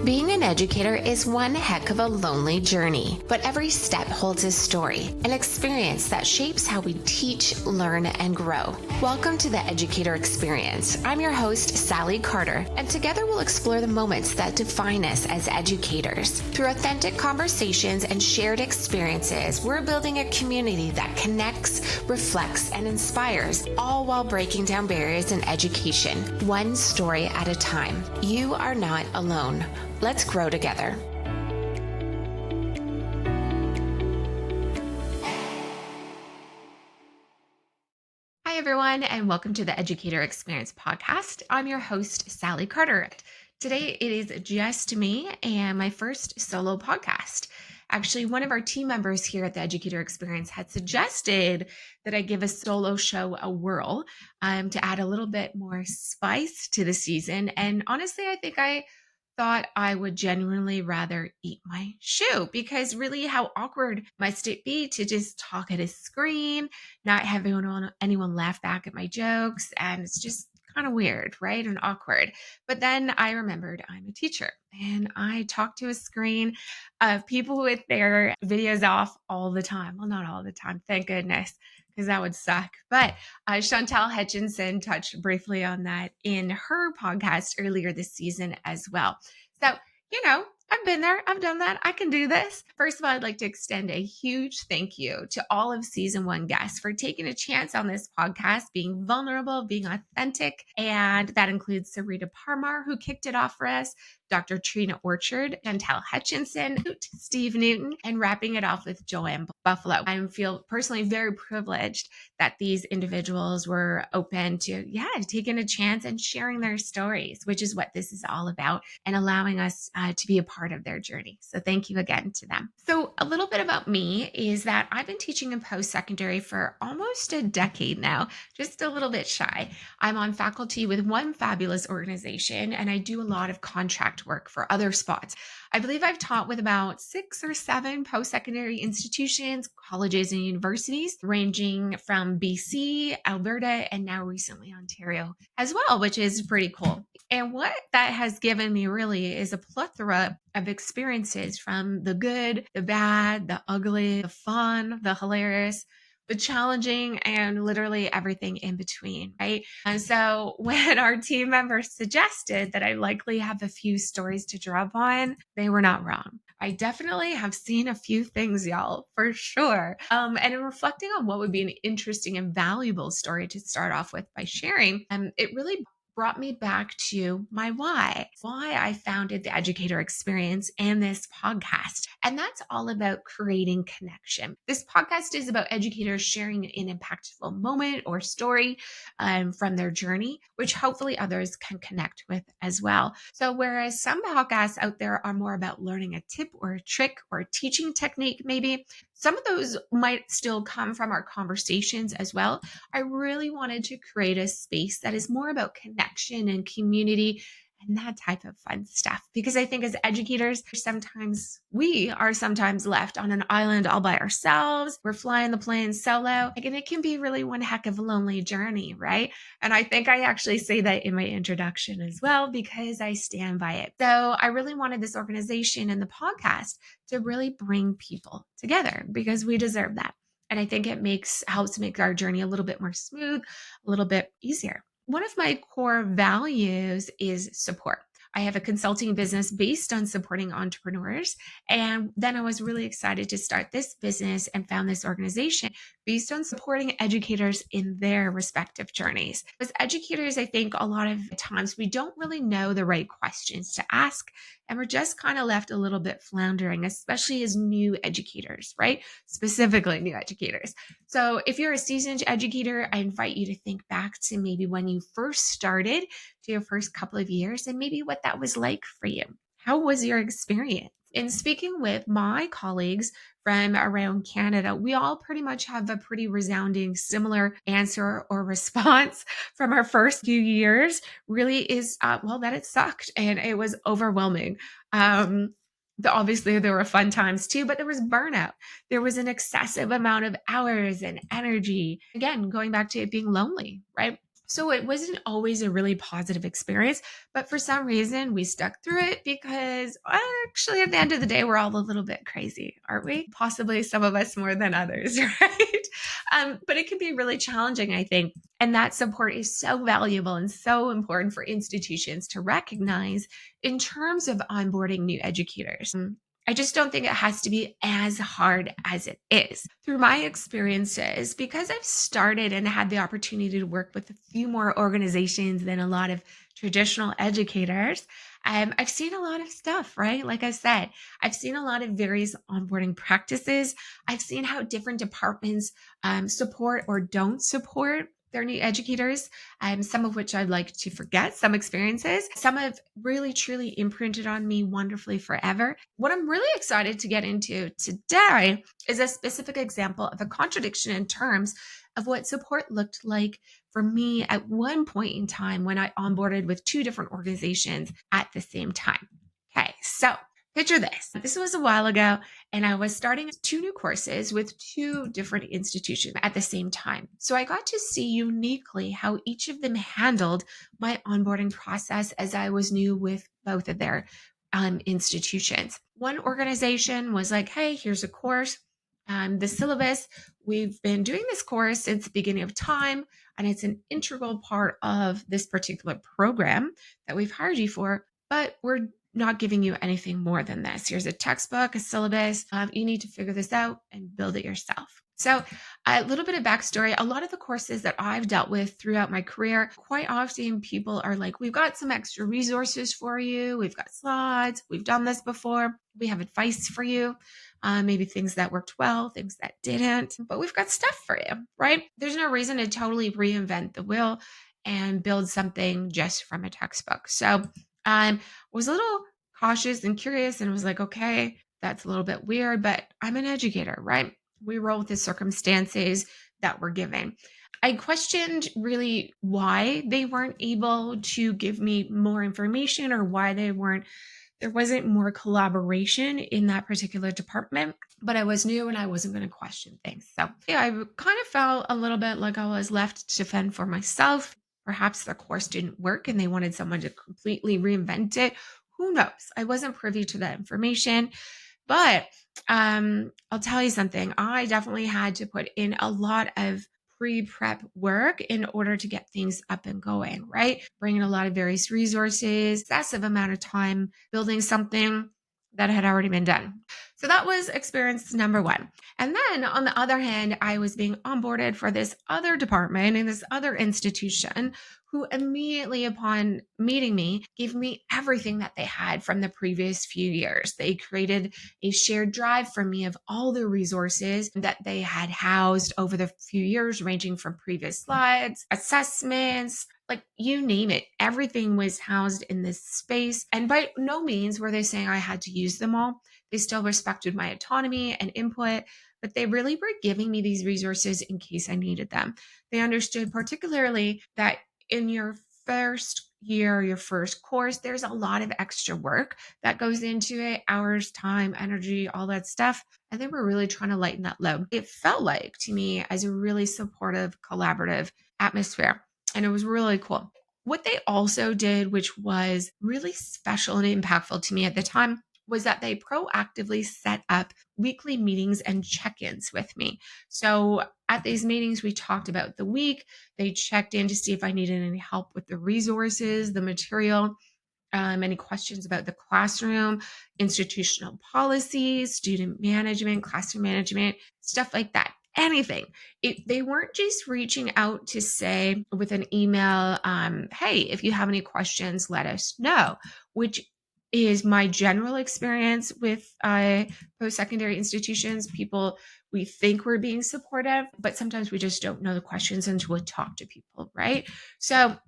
Being an educator is one heck of a lonely journey, but every step holds a story, an experience that shapes how we teach, learn, and grow. Welcome to the Educator Experience. I'm your host, Salli Carter, and together we'll explore the moments that define us as educators. Through authentic conversations and shared experiences, we're building a community that connects, reflects, and inspires, all while breaking down barriers in education, one story at a time. You are not alone. Let's grow together. Hi, everyone, and welcome to the Educator Experience podcast. I'm your host, Salli Carter. Today, it is just me and my first solo podcast. Actually, one of our team members here at the Educator Experience had suggested that I give a solo show a whirl to add a little bit more spice to the season. And honestly, I think I thought I would genuinely rather eat my shoe, because really, how awkward must it be to just talk at a screen, not have anyone laugh back at my jokes? And it's just kind of weird, right? And awkward. But then I remembered I'm a teacher and I talk to a screen of people with their videos off all the time. Well, not all the time, thank goodness, because that would suck. But Chantal Hutchinson touched briefly on that in her podcast earlier this season as well. So, I've been there. I've done that. I can do this. First of all, I'd like to extend a huge thank you to all of season 1 guests for taking a chance on this podcast, being vulnerable, being authentic. And that includes Sarita Parmar, who kicked it off for us, Dr. Trina Orchard, Chantal Hutchinson, Steve Newton, and wrapping it off with Joanne Buffalo. I feel personally very privileged that these individuals were open to, taking a chance and sharing their stories, which is what this is all about, and allowing us to be a part of their journey. So thank you again to them. So a little bit about me is that I've been teaching in post-secondary for almost a decade now, just a little bit shy. I'm on faculty with one fabulous organization, and I do a lot of contract work for other spots. I believe I've taught with about 6 or 7 post-secondary institutions, colleges, and universities, ranging from BC, Alberta, and now recently Ontario as well, which is pretty cool. And what that has given me really is a plethora of experiences, from the good, the bad, the ugly, the fun, the hilarious, the challenging, and literally everything in between, right? And so when our team members suggested that I likely have a few stories to draw upon, they were not wrong. I definitely have seen a few things, y'all, for sure. And in reflecting on what would be an interesting and valuable story to start off with by sharing, it really brought me back to my why I founded the Educator Experience and this podcast. And that's all about creating connection. This podcast is about educators sharing an impactful moment or story from their journey, which hopefully others can connect with as well. So whereas some podcasts out there are more about learning a tip or a trick or a teaching technique, maybe some of those might still come from our conversations as well. I really wanted to create a space that is more about connection and community and that type of fun stuff. Because I think as educators, we are sometimes left on an island all by ourselves. We're flying the plane solo. And it can be really one heck of a lonely journey, right? And I think I actually say that in my introduction as well, because I stand by it. So I really wanted this organization and the podcast to really bring people together, because we deserve that. And I think it helps make our journey a little bit more smooth, a little bit easier. One of my core values is support. I have a consulting business based on supporting entrepreneurs. And then I was really excited to start this business and found this organization based on supporting educators in their respective journeys. As educators, I think a lot of times we don't really know the right questions to ask, and we're just kind of left a little bit floundering, especially as new educators, right? Specifically new educators. So if you're a seasoned educator, I invite you to think back to maybe when you first started, to your first couple of years, and maybe what that was like for you. How was your experience? In speaking with my colleagues from around Canada, we all pretty much have a pretty resounding similar answer or response from our first few years really is, that it sucked and it was overwhelming. Obviously, there were fun times too, but there was burnout. There was an excessive amount of hours and energy. Again, going back to it being lonely, right? So it wasn't always a really positive experience, but for some reason we stuck through it because actually at the end of the day, we're all a little bit crazy, aren't we? Possibly some of us more than others, right? But it can be really challenging, I think. And that support is so valuable and so important for institutions to recognize in terms of onboarding new educators. I just don't think it has to be as hard as it is. Through my experiences, because I've started and had the opportunity to work with a few more organizations than a lot of traditional educators, I've seen a lot of stuff, right? Like I said, I've seen a lot of various onboarding practices. I've seen how different departments support or don't support their new educators, some of which I'd like to forget, some experiences. Some have really, truly imprinted on me wonderfully forever. What I'm really excited to get into today is a specific example of a contradiction in terms of what support looked like for me at one point in time when I onboarded with two different organizations at the same time. Okay, so picture this. This was a while ago, and I was starting two new courses with two different institutions at the same time. So I got to see uniquely how each of them handled my onboarding process as I was new with both of their institutions. One organization was like, hey, here's a course. The syllabus, we've been doing this course since the beginning of time, and it's an integral part of this particular program that we've hired you for, but we're not giving you anything more than this. Here's a textbook, a syllabus. You need to figure this out and build it yourself. So, a little bit of backstory. A lot of the courses that I've dealt with throughout my career, quite often people are like, we've got some extra resources for you. We've got slides. We've done this before. We have advice for you. Maybe things that worked well, things that didn't, but we've got stuff for you, right? There's no reason to totally reinvent the wheel and build something just from a textbook. So, was a little cautious and curious and was like, okay, that's a little bit weird, but I'm an educator, right? We roll with the circumstances that we're given. I questioned really why they weren't able to give me more information or why there wasn't more collaboration in that particular department, but I was new and I wasn't going to question things. So, yeah, I kind of felt a little bit like I was left to fend for myself. Perhaps the course didn't work and they wanted someone to completely reinvent it. Who knows? I wasn't privy to that information. But I'll tell you something. I definitely had to put in a lot of pre-prep work in order to get things up and going, right? Bringing a lot of various resources, excessive amount of time building something that had already been done. So that was experience number one. And then on the other hand, I was being onboarded for this other department in this other institution who immediately upon meeting me gave me everything that they had from the previous few years. They created a shared drive for me of all the resources that they had housed over the few years, ranging from previous slides, assessments, like you name it. Everything was housed in this space. And by no means were they saying I had to use them all. They still respected my autonomy and input, but they really were giving me these resources in case I needed them. They understood particularly that in your first year, your first course, there's a lot of extra work that goes into it, hours, time, energy, all that stuff. And they were really trying to lighten that load. It felt like to me as a really supportive, collaborative atmosphere. And it was really cool. What they also did, which was really special and impactful to me at the time, was that they proactively set up weekly meetings and check ins with me. So at these meetings, we talked about the week. They checked in to see if I needed any help with the resources, the material, any questions about the classroom, institutional policies, student management, classroom management, stuff like that. Anything. They weren't just reaching out to say with an email, hey, if you have any questions, let us know, which is my general experience with post-secondary institutions. People, we think we're being supportive, but sometimes we just don't know the questions until we talk to people, right? So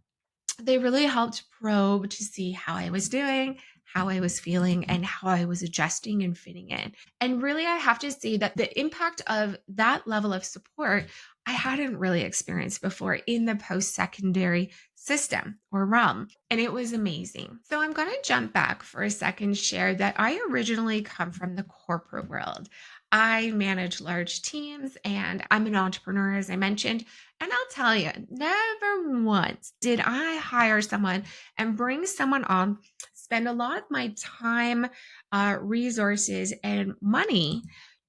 they really helped probe to see how I was doing, how I was feeling, and how I was adjusting and fitting in. And really, I have to say that the impact of that level of support I hadn't really experienced before in the post secondary system or realm. And it was amazing. So I'm going to jump back for a second, share that I originally come from the corporate world. I manage large teams and I'm an entrepreneur, as I mentioned. And I'll tell you, never once did I hire someone and bring someone on, spend a lot of my time, resources, and money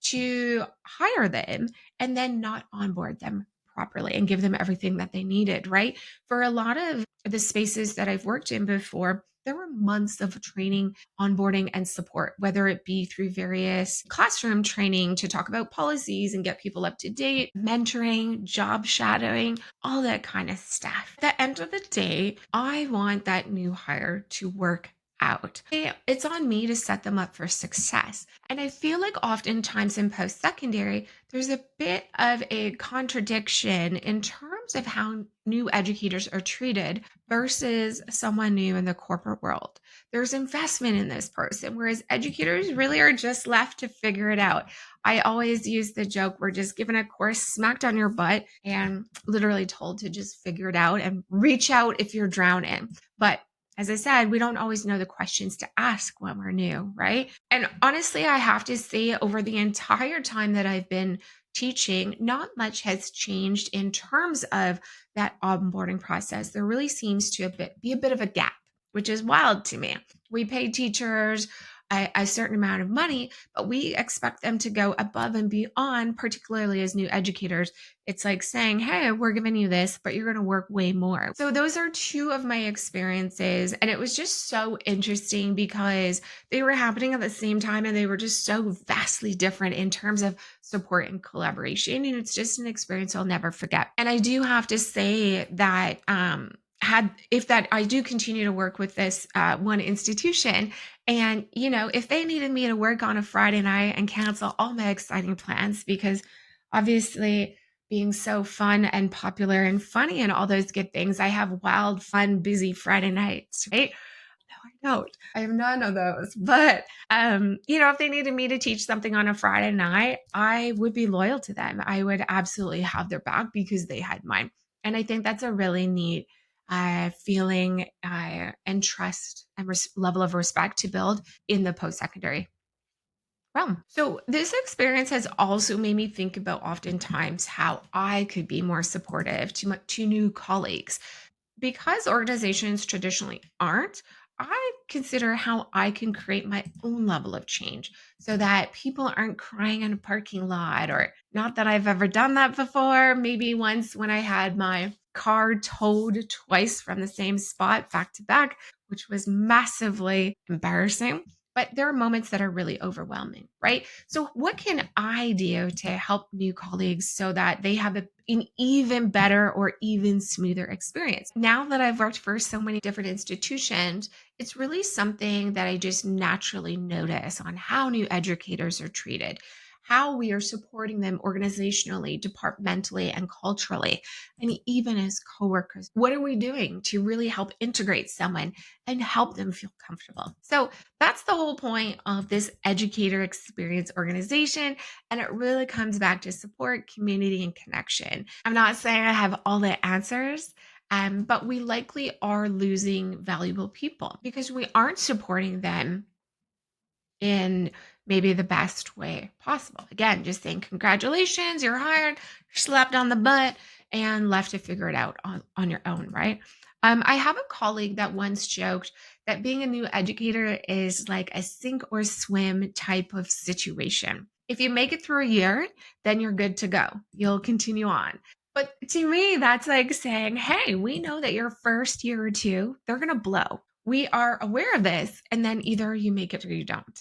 to hire them and then not onboard them properly and give them everything that they needed, right? For a lot of the spaces that I've worked in before, there were months of training, onboarding, and support, whether it be through various classroom training to talk about policies and get people up to date, mentoring, job shadowing, all that kind of stuff. At the end of the day, I want that new hire to work out. It's on me to set them up for success. And I feel like oftentimes in post secondary, there's a bit of a contradiction in terms of how new educators are treated versus someone new in the corporate world. There's investment in this person, whereas educators really are just left to figure it out. I always use the joke we're just given a course, smacked on your butt, and literally told to just figure it out and reach out if you're drowning. But as I said, we don't always know the questions to ask when we're new, right? And honestly, I have to say, over the entire time that I've been teaching, not much has changed in terms of that onboarding process. There really seems to be a bit of a gap, which is wild to me. We pay teachers a certain amount of money, but we expect them to go above and beyond, particularly as new educators. It's like saying, hey, we're giving you this, but you're going to work way more. So those are two of my experiences. And it was just so interesting because they were happening at the same time and they were just so vastly different in terms of support and collaboration. And it's just an experience I'll never forget. And I do have to say that, I do continue to work with this one institution, and if they needed me to work on a Friday night and cancel all my exciting plans, because obviously being so fun and popular and funny and all those good things, I have wild, fun, busy Friday nights, right? No, I don't. I have none of those. But if they needed me to teach something on a Friday night, I would be loyal to them. I would absolutely have their back because they had mine. And I think that's a really neat feeling and trust and level of respect to build in the post-secondary realm. So this experience has also made me think about oftentimes how I could be more supportive to new colleagues. Because organizations traditionally aren't, I consider how I can create my own level of change so that people aren't crying in a parking lot, or not that I've ever done that before. Maybe once when I had my car towed twice from the same spot back to back, which was massively embarrassing. But there are moments that are really overwhelming, right? So, what can I do to help new colleagues so that they have an even better or even smoother experience? Now that I've worked for so many different institutions, it's really something that I just naturally notice on how new educators are treated, how we are supporting them organizationally, departmentally, and culturally, and even as coworkers. What are we doing to really help integrate someone and help them feel comfortable? So that's the whole point of this educator experience organization. And it really comes back to support, community, and connection. I'm not saying I have all the answers. But we likely are losing valuable people because we aren't supporting them in maybe the best way possible. Again, just saying, congratulations, you're hired, slapped on the butt, and left to figure it out on your own, right? I have a colleague that once joked that being a new educator is like a sink or swim type of situation. If you make it through a year, then you're good to go. You'll continue on. But to me, that's like saying, hey, we know that your first year or two, they're going to blow. We are aware of this. And then either you make it or you don't.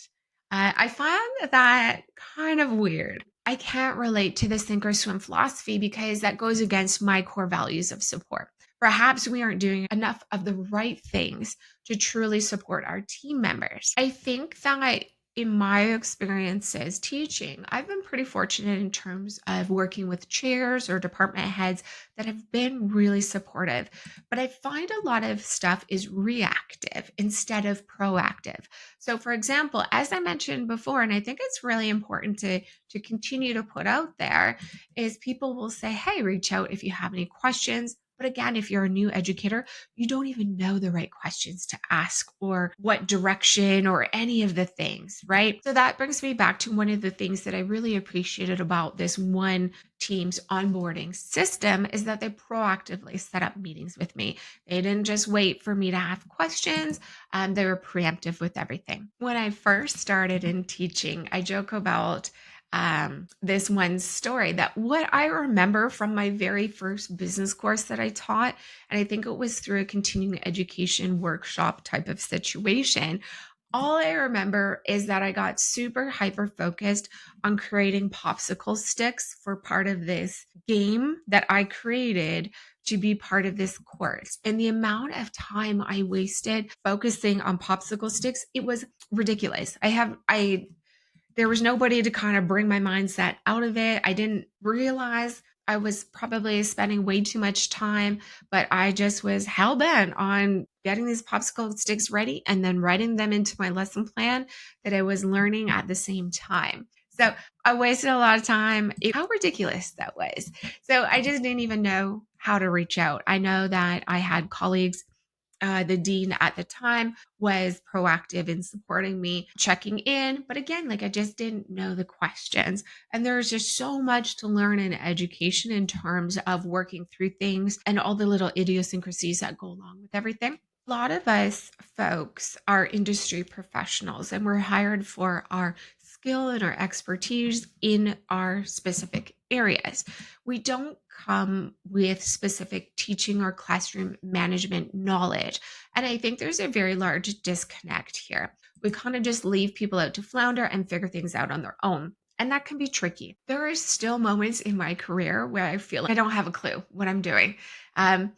I find that kind of weird. I can't relate to the sink or swim philosophy because that goes against my core values of support. Perhaps we aren't doing enough of the right things to truly support our team members. I think that in my experiences teaching, I've been pretty fortunate in terms of working with chairs or department heads that have been really supportive. But I find a lot of stuff is reactive instead of proactive. So, for example, as I mentioned before, and I think it's really important to continue to put out there, is people will say, hey, reach out if you have any questions. But again, if you're a new educator, you don't even know the right questions to ask or what direction or any of the things, right? So that brings me back to one of the things that I really appreciated about this one team's onboarding system is that they proactively set up meetings with me. They didn't just wait for me to have questions. They were preemptive with everything. When I first started in teaching, I joke about this one story that what I remember from my very first business course that I taught, and I think it was through a continuing education workshop type of situation. All I remember is that I got super hyper focused on creating popsicle sticks for part of this game that I created to be part of this course. And the amount of time I wasted focusing on popsicle sticks, it was ridiculous. I there was nobody to kind of bring my mindset out of it. I didn't realize I was probably spending way too much time, but I just was hell bent on getting these popsicle sticks ready and then writing them into my lesson plan that I was learning at the same time. So I wasted a lot of time. How ridiculous that was. So I just didn't even know how to reach out. I know that I had colleagues, the dean at the time was proactive in supporting me, checking in. But again, like I just didn't know the questions. And there's just so much to learn in education in terms of working through things and all the little idiosyncrasies that go along with everything. A lot of us folks are industry professionals and we're hired for our skill and our expertise in our specific areas. We don't come with specific teaching or classroom management knowledge. And I think there's a very large disconnect here. We kind of just leave people out to flounder and figure things out on their own. And that can be tricky. There are still moments in my career where I feel like I don't have a clue what I'm doing. Um,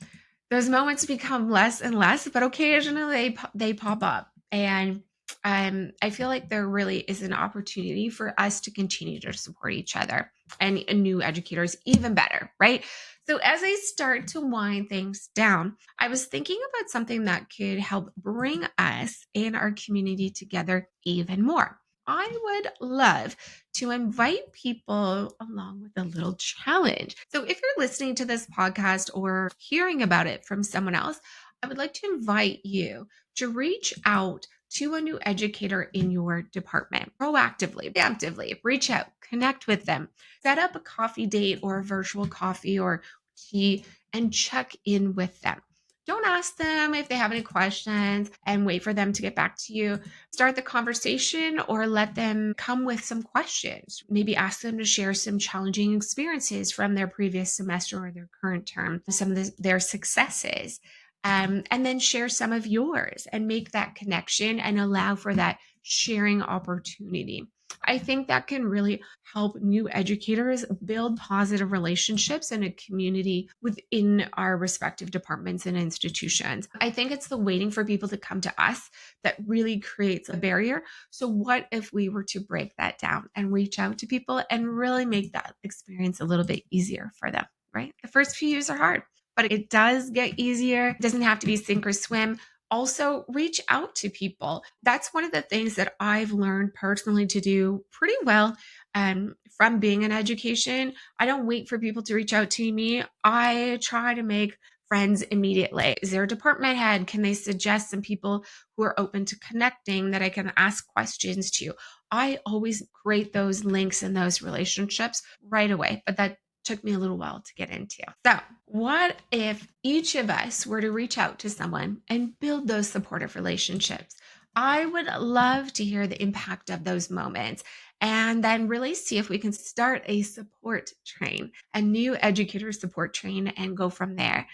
those moments become less and less, but occasionally they pop up. And I feel like there really is an opportunity for us to continue to support each other and new educators even better, right? So as I start to wind things down, I was thinking about something that could help bring us and our community together even more. I would love to invite people along with a little challenge. So if you're listening to this podcast or hearing about it from someone else, I would like to invite you to reach out to a new educator in your department proactively, preemptively, reach out, connect with them, set up a coffee date or a virtual coffee or tea and check in with them. Don't ask them if they have any questions and wait for them to get back to you. Start the conversation or let them come with some questions. Maybe ask them to share some challenging experiences from their previous semester or their current term, some of their successes. And then share some of yours and make that connection and allow for that sharing opportunity. I think that can really help new educators build positive relationships in a community within our respective departments and institutions. I think it's the waiting for people to come to us that really creates a barrier. So, what if we were to break that down and reach out to people and really make that experience a little bit easier for them, right? The first few years are hard, but it does get easier. It doesn't have to be sink or swim. Also, reach out to people. That's one of the things that I've learned personally to do pretty well from being in education. I don't wait for people to reach out to me. I try to make friends immediately. Is there a department head? Can they suggest some people who are open to connecting that I can ask questions to? I always create those links and those relationships right away, but that took me a little while to get into. So, what if each of us were to reach out to someone and build those supportive relationships? I would love to hear the impact of those moments and then really see if we can start a support train, a new educator support train, and go from there.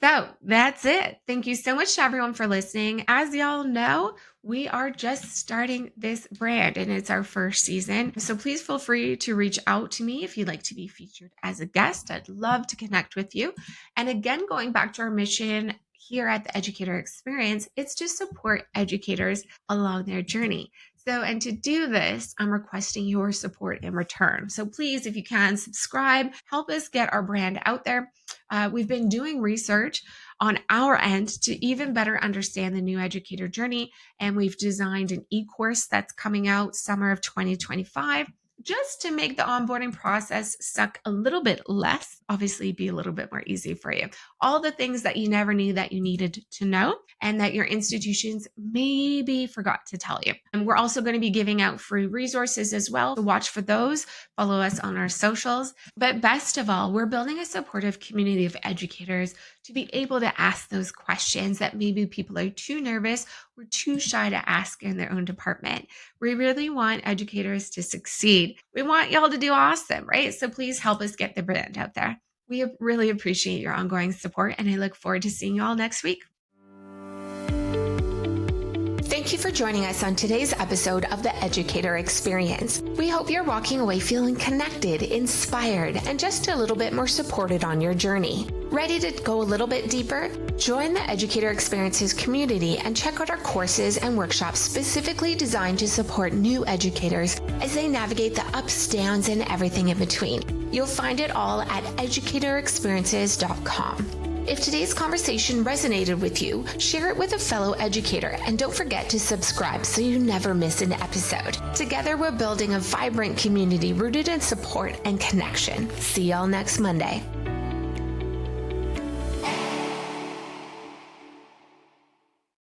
So that's it. Thank you so much to everyone for listening. As y'all know, we are just starting this brand and it's our first season. So please feel free to reach out to me if you'd like to be featured as a guest. I'd love to connect with you. And again, going back to our mission here at the Educator Experience, it's to support educators along their journey. So, and to do this, I'm requesting your support in return. So please, if you can, subscribe, help us get our brand out there. We've been doing research on our end to even better understand the new educator journey, and we've designed an e-course that's coming out summer of 2025 just to make the onboarding process suck a little bit less, obviously be a little bit more easy for you. All the things that you never knew that you needed to know and that your institutions maybe forgot to tell you. And we're also going to be giving out free resources as well. So watch for those, follow us on our socials. But best of all, we're building a supportive community of educators to be able to ask those questions that maybe people are too nervous or too shy to ask in their own department. We really want educators to succeed. We want y'all to do awesome, right? So please help us get the brand out there. We really appreciate your ongoing support, and I look forward to seeing you all next week. Thank you for joining us on today's episode of the Educator Experience. We hope you're walking away feeling connected, inspired, and just a little bit more supported on your journey. Ready to go a little bit deeper? Join the Educator Experiences community and check out our courses and workshops specifically designed to support new educators as they navigate the ups, downs, and everything in between. You'll find it all at educatorexperiences.com. If today's conversation resonated with you, share it with a fellow educator and don't forget to subscribe so you never miss an episode. Together, we're building a vibrant community rooted in support and connection. See y'all next Monday.